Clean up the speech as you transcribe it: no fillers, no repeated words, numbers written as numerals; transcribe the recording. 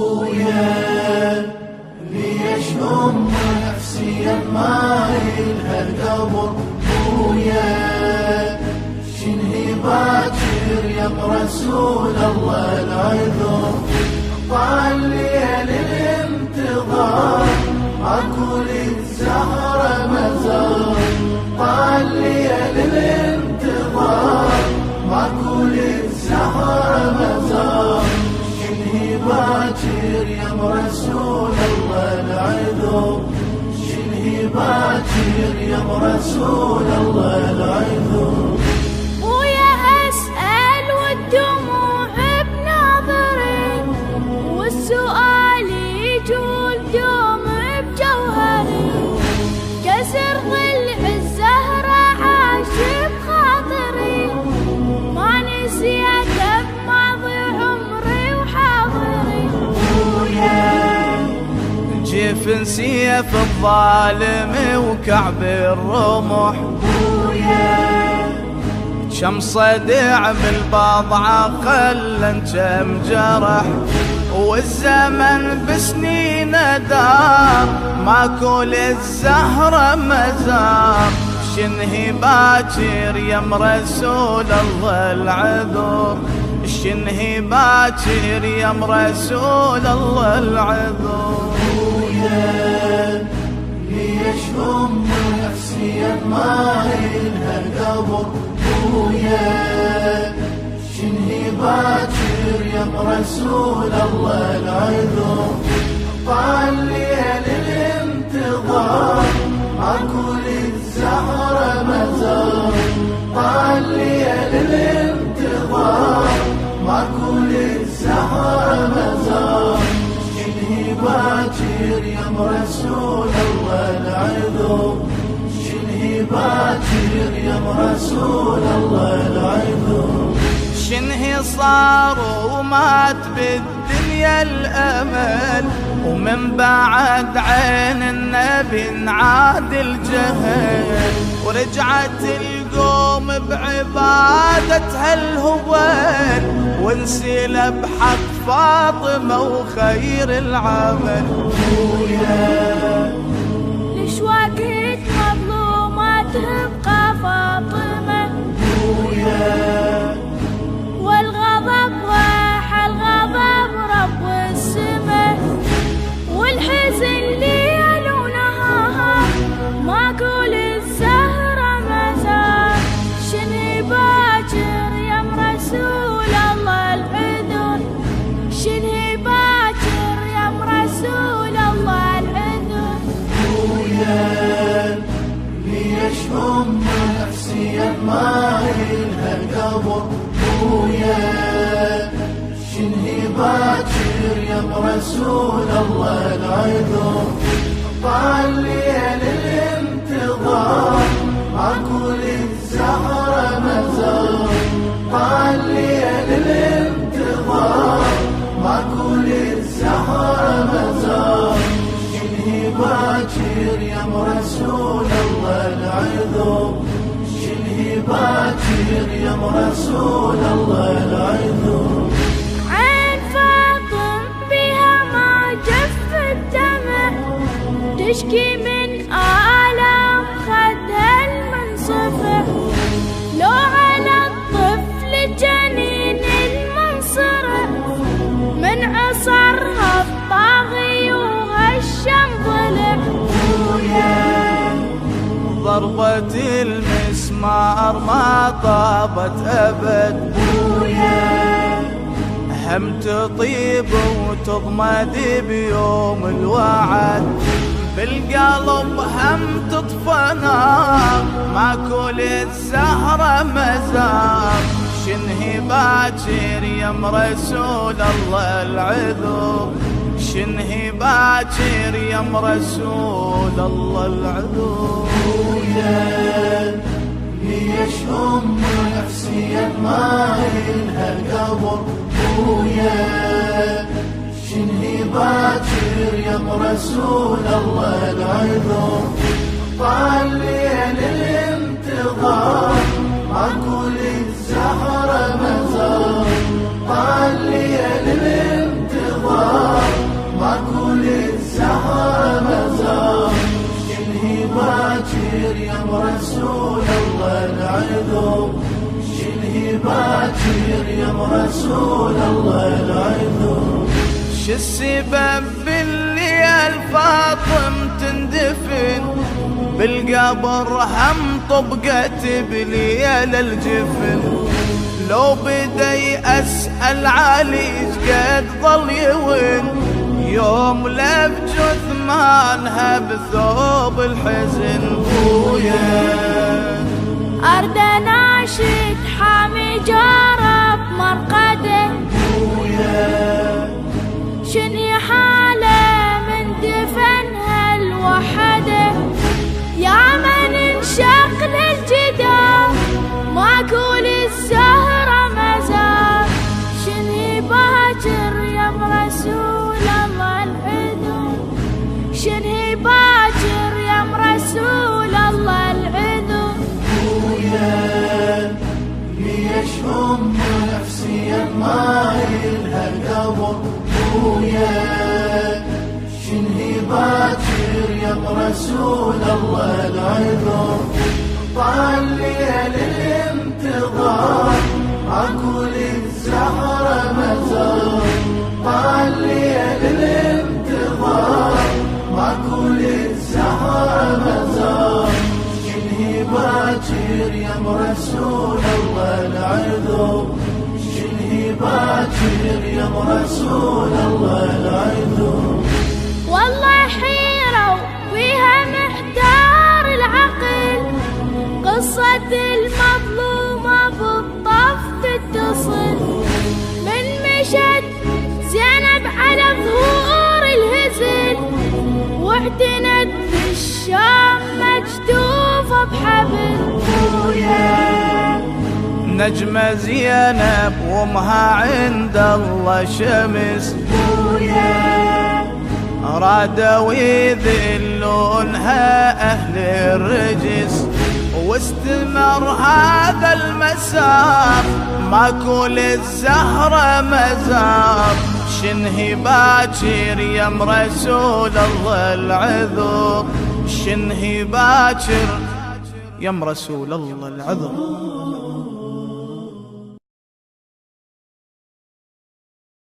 بويا ليش نفسيا ما إلها القبر؟ بويا شنهي باكر يا رسول الله العذر؟ طال ليل الانتظار ماكو للزهرة مزار، طال ليل الانتظار ماكو للزهرة مزار. شنهي باكر يا رسول الله العذر؟ شنهي باكر يا رسول الله العذر؟ ويا أسأل والدموع بناظري والسؤال يجول دوم بجوهري، كسر ضلع الزهرة عاش بخاطري، ما نسيت بماضي عمري وحاضري. جيف سيف الظالم وكعب الرمح، كم صدع بالبضعة خلن كم جرح، والزمن بسنين دار ماكو للزهرة مزار. شنهي باكر يا رسول الله العذر؟ شنهي باكر يا رسول الله العذر؟ بويا ليش نفسيا ما إلها القبر؟ بويا شنهي باكر يا رسول الله العذر؟ طال ليل الانتظار ماكو للزهرة مزار، طال ليل الانتظار ماكو للزهرة مزار. شنهي باكر يا رسول الله العذر؟ شنهي باكر يا رسول الله العذر؟ شنهي صار ومات بالدنيا الأمل، ومن بعد عين النبي انعاد الجهل، ورجعت القوم بعبادتها الهوال، وانسلب بحق فاطمة وخير العمل. ليش وقت مظلومة تبقى فاطمة؟ والغضب راح الغضب رب السماء، والحزن ليل ونهار ماكو للزهرة مزار. شنهي باكر يا رسول الله العذر؟ شنهي باكر يا رسول الله العذر؟ بويا ليش نفسيا ما إلها القبر؟ بويا شنهي باكر يا رسول الله العذر؟ طال ليل الانتظار ماكو للزهرة مزار، طال ليل الانتظار ماكو للزهرة مزار. شنهي باكر يا رسول الله العذر؟ شنهي باكر يا رسول الله العذر؟ عين فاطم بها ما جف الدمع، تشكي من آلام خدها المنصفع، لو على الطفل جنين المنصرع، من عصرها الطاغي وهشم ضلع. ضربة المسمار ما طابت أبد، هم تطيب وتضمد بيوم الوعد، بالقلب هم تطفى نار ماكو للزهرة مزار. شنهي باكر يا رسول الله العذر؟ شنهي باكر يا رسول الله العذر؟ ليش نفسيا ما إلها القبر؟ بويا شنهي باكر يا رسول الله العذر؟ طال ليل الانتظار ماكو للزهرة مزار، باكر يا رسول الله العذر. السبب اللي الفاطم تندفن بالقبر هم طبقت بليل الجفن. لو بدي أسأل علي قد ظل يون يوم لف جثمانها بثوب الحزن. بويا أرد ناشد حامي جارب مرقده. بويا شني حاله من دفنها الوحده. يا من انشق للجدار ماكو للزهرة مزار. شني باكر يا رسول الله العذر. شني باكر يا رسول الله العذر. بويا ليش نفسي ما إلها قبر. بويا شنهي باكر يا رسول الله العذر. طال ليل الانتظار ماكو للزهرة مزار. طال ليل الانتظار ماكو للزهرة مزار. شنهي باكر يا رسول الله العذر. شنهي باكر يا رسول الله العذر. والله حيرة وفيها محتار العقل. قصة المظلومة بالطف تتصل. من مشت زينب على ظهور الهزل واعتنت بالشام مجدوفة بحبل. نجمة زينب وامها عند الله شمس. رادوا يذلونها أهل الرجس واستمر هذا المسار ماكو للزهرة مزار. شنهي باكر يا رسول الله العذر. شنهي باكر يا رسول الله العذر.